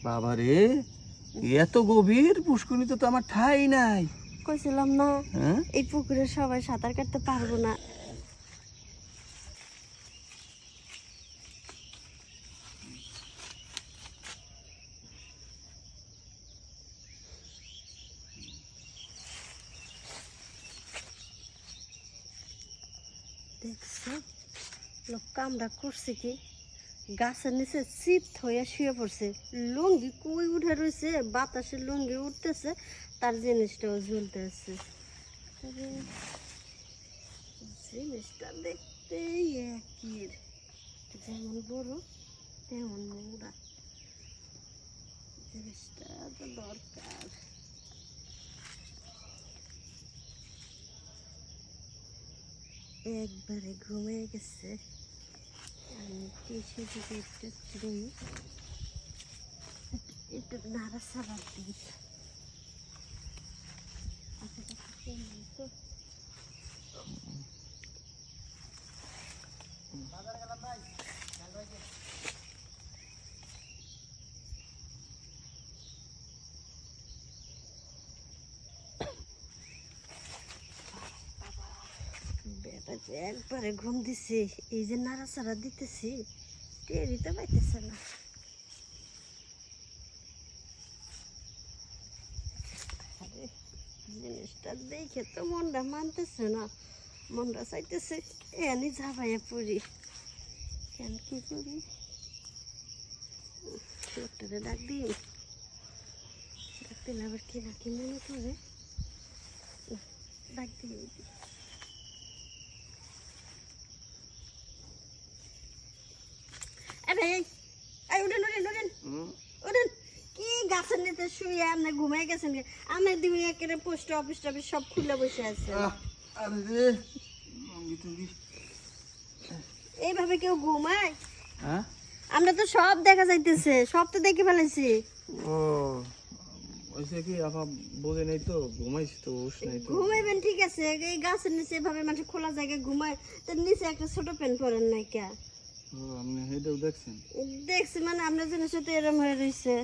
বাবারে, এত গভীর পুষ্করিণীতে তো আমার ঠাঁই নাই। কইছিলাম না হ্যাঁ, এই পুকুরে সবাই সাঁতার কাটতে পারবো না। দেখছো লোক কামড়া করছে কি, গাছের নিচে চিত হয়ে শুয়ে পড়ছে, লুঙ্গি কুই উঠে রয়েছে, বাতাসে লুঙ্গি উঠতেছে, তার জিনিসটাও ঝুলতেছে। তবে জিনিসটা দেখতে একই, যেমন বড় তেমন মোড়া। জিনিসটা তো দরকার। একবারে ঘুমিয়ে গেছে। আমি টিসু দিকে একটু দিই, একটু নাড়াচাড়া দিই। বেটা যে একবারে ঘুম দিছে, এই যে নাড়াচাড়া দিতেছি টেরই তো পাইতেছে না। আরে জিনিসটা দেখে তো মনটা মানতেছে না, মনটা চাইতেছে এনি ঝাপাইয়া পড়ি। কেন কি করি, লোকটারে ডাক দিই, ডাক দিলে আবার কি না কি মনে করে, ডাক দিয়ে কি গাছের নিতে শুয়ে আপনি ঘুমাই গেছেন? আমি দিবি একেবারে পোস্ট অফিস টফিস সব খুলে বসে আছে। এইভাবে কেউ ঘুমায়? আমরা তো সব দেখা যাইতেছে, সব তো দেখে ফেলেছি। ও ওইসে কি আপা বোঝে নাই তো, ঘুমাইছি তো, হুশ নাই তো। ঘুমাইবেন ঠিক আছে, এই গাছের নিচে এভাবে মানুষ খোলা জায়গায় ঘুমায়, তার নিচে একটা ছোট প্যান্ট পরেন নাই কে? ও আপনি হেঁটেও দেখছেন? দেখছি মানে আপনার জন্য সাথে এরম হয়ে রয়েছে।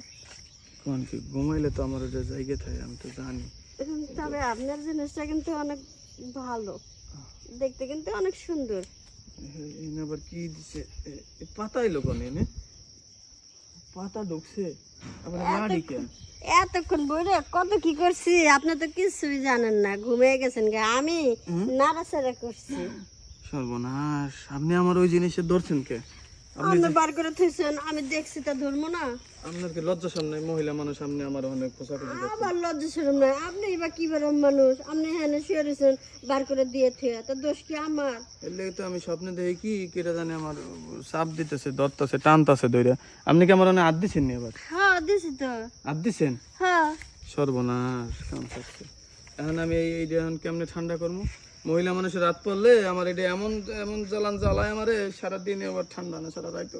কোন কি ঘুমাইলে তো আমার ওটা জায়গা থাকে, আমি তো জানি। তবে আপনার জিনিসটা কিন্তু অনেক ভালো, দেখতে কিন্তু অনেক সুন্দর। এনে আবার কি দিছে, পাতা এলো কোন এনে? পাতা ঢুকছে আবার লাড়ি কেন? এতক্ষণ বইরে কত কি করছি, আপনি তো কিছুই জানেন না, ঘুমিয়ে গেছেন গে। আমি নাড়াচাড়া করছি। সর্বনাশ, আপনি আমার ওই জিনিসে ধরছেন কে? আপনি বার করে থইছেন, আমি দেখছি তা ধরবো না? আপনার কি লজ্জা সামনে মহিলা মানুষ, আপনি আমার অনেক পোশাকুচি করছেন। আবার লজ্জা শরম নাই, আপনি বা কি বরম মানুষ, আপনি হ্যাঁ শুয়ে রয়েছেন বার করে দিয়ে থুয়ে, তো দোষ কি আমার? এর লেগে তো আমি স্বপ্নে দেখি কি কেটা জানি আমার চাপ দিতেছে, ধরতেছে, টানতেছে ধরে। আপনি কি আমার অনেক হাত দিচ্ছেন নি? এবার হ্যাঁ দিছি তো। হাত দিচ্ছেন? হ্যাঁ। সর্বনাশ, কাম থাকছে। এখন আমি এইটা এখন কেমনে ঠান্ডা করবো? মহিলা মানুষের রাত পড়লে আমার এটা এমন এমন জ্বালান জ্বালায় আমারে, সারাদিনে আবার ঠান্ডা না, সারা রাত।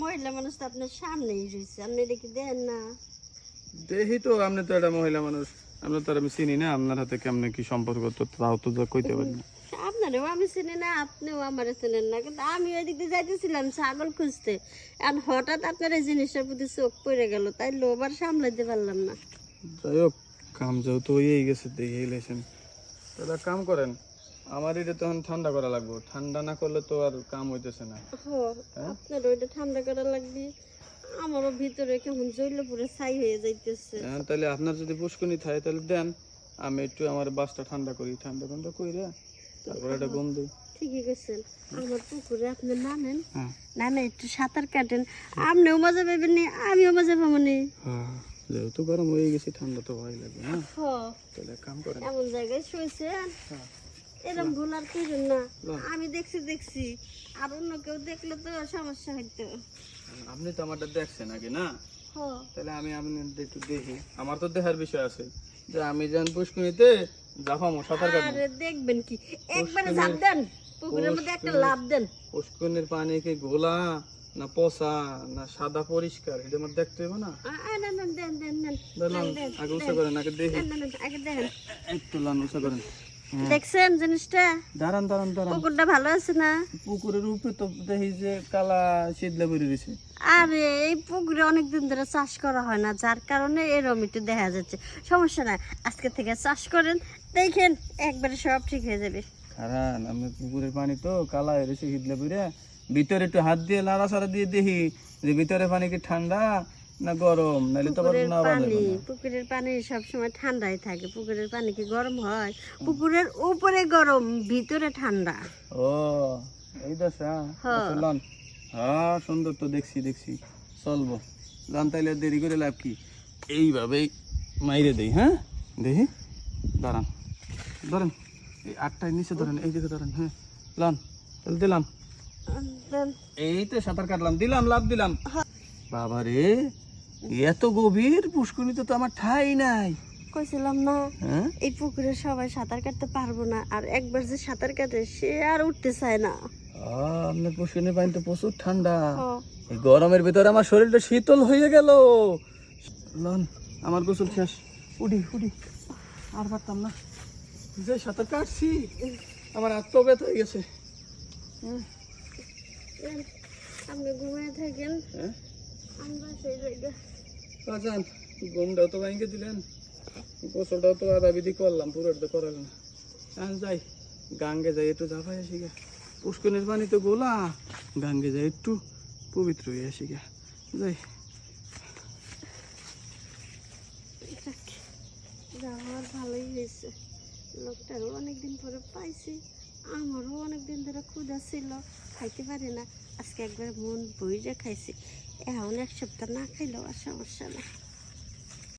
মহিলা মানুষ তো আপনার সামনেই রয়েছে, আপনি দেখি দেন না? দেখি তো, আপনি তো একটা মহিলা মানুষ, আমরা তো আর আমি চিনি না, আপনার হাতে কেমনে কি সম্পর্ক তো তাও তো কইতে পারি না। আপনারও আমি চিনি না, আপনিও আমার চেনেন না, কিন্তু আমি ওই দিক দিয়ে যাইতেছিলাম ছাগল খুঁজতে, আর হঠাৎ আপনার এই জিনিসটার প্রতি চোখ পড়ে গেল, তাই লোভ আর সামলাইতে পারলাম না। যাই হোক, কাম যেহেতু হয়েই গেছে, দেখে এলেছেন, তাহলে এক কাম করেন, আমার এটা তখন ঠান্ডা করা লাগবে, ঠান্ডা না করলে তো আর কাম হইতেছে না। আপনার ওইটা ঠান্ডা করা লাগবে, আমারও ভিতরে কেমন জ্বলে পুরো ছাই হয়ে যাইতেছে। তাহলে আপনার যদি পুষ্কুনি থাকে তাহলে দেন, আমি একটু আমার বাসটা ঠান্ডা করি, ঠান্ডা ঠান্ডা কইরা তারপর একটা গম দিই। ঠিকই গেছেন, আমার পুকুরে আপনি নামেন, নামে একটু সাঁতার কাটেন, আপনিও মজা পাবেন নি, আমিও মজা পাবো নি। যেহেতু গরম হয়ে গেছে, ঠান্ডা তো ভয় লাগবে। তাহলে কাম করেন, এমন জায়গায় শুয়েছেন, এরকম ভুল আর করবেন না। আমি দেখছি, আর অন্য কেউ দেখলে তো সমস্যা হইতো। আপনি তো আমারটা দেখছেন আগে না, তাহলে আমি একটু দেখি, আমার তো দেখার বিষয় আছে যে আমি যেন পুষ্কুনিতে জাফামো সাঁতার কাটবো। আরে দেখবেন কি, একবারে ঝাঁপ দেন পুকুরের মধ্যে, একটা লাফ দেন। পুষ্কুনির পানি কি ঘোলা না পচা না সাদা পরিষ্কার, এটা আমার দেখতে হবে না? দেন আগে উঁচা করেন, আগে দেখি, আগে দেখেন। একটু লান উঁচা করেন। দেখছেন জিনিসটা? দাঁড়ান দাঁড়ান দাঁড়ান, পুকুরটা ভালো আছে না? পুকুরের উপরে তো দেখি যে কালা শীতলা বেরিয়ে রয়েছে। আরে এই পুকুরে অনেকদিন ধরে চাষ করা হয় না, যার কারণে এরকম একটু দেখা যাচ্ছে। সমস্যা নাই, আজকে থেকে চাষ করেন, দেখেন একবারে সব ঠিক হয়ে যাবে। কারণ আমি পুকুরের পানি তো কালা হয়ে রয়েছে শীতলা বেরিয়ে, ভিতরে একটু হাত দিয়ে নাড়াচাড়া দিয়ে দেখি যে ভিতরে পানি কি ঠান্ডা না গরম, নাহলে তো আবার পুকুরের না ভালো পানি, লাগবে না। পুকুরের পানি সবসময় ঠান্ডাই থাকে। পুকুরের পানি কি গরম হয়? পুকুরের উপরে গরম, ভিতরে ঠান্ডা। ও এই দশা। হ্যাঁ। লন, হ্যাঁ সুন্দর তো, দেখছি দেখছি, চলবো। লন তাইলে দেরি করে লাভ কি, এইভাবেই মাইরে দেই। হ্যাঁ দেখি, দাঁড়ান, ধরেন এই আটটায় নিচে ধরেন, এই দিকে ধরেন। হ্যাঁ লন, তাহলে দিলাম, দেন। এই তো সাঁতার কাটলাম, দিলাম লাভ দিলাম। বাবা রে, এত গভীর পুষ্করিণীতে তো আমার ঠাই নাই। কইছিলাম না হ্যাঁ এই পুকুরে সবাই সাঁতার কাটতে পারবো না, আর একবার যে সাঁতার কাটে সে আর উঠতে চায় না। আপনার পুষ্করিণীর পানি তো প্রচুর ঠান্ডা, ও, এই গরমের ভিতরে আমার শরীরটা শীতল হয়ে গেল। লন, আমার গোসল শেষ, উঠি উঠি, আর পারতাম না, যে সাঁতার কাটছি আমার আত্মব্যথ হয়ে গেছে। দেন। আপনি ঘুমিয়ে থাকেন, হ্যাঁ আমরা সেই জায়গা। যান, ঘুমটাও তো ভাঙিয়ে দিলেন, গোসলটাও তো আধা বিধি করলাম, পুরোটা তো করাল না। যাই গাঙ্গে যাই, একটু ঝাঁপাই আসি গা, পুষ্করিণীর পানি তো গোলা, গাঙ্গে যাই একটু পবিত্র হয়ে আসি গা, যাই। যাওয়ার ভালোই হয়েছে, লোকটারও অনেকদিন পরে পাইছি, আমারও অনেকদিন ধরে ক্ষুধা ছিল, খাইতে পারি না, আজকে একবার মন বইরে খাইছি। এখন এক সপ্তাহ না খাইলেও আর সমস্যা না।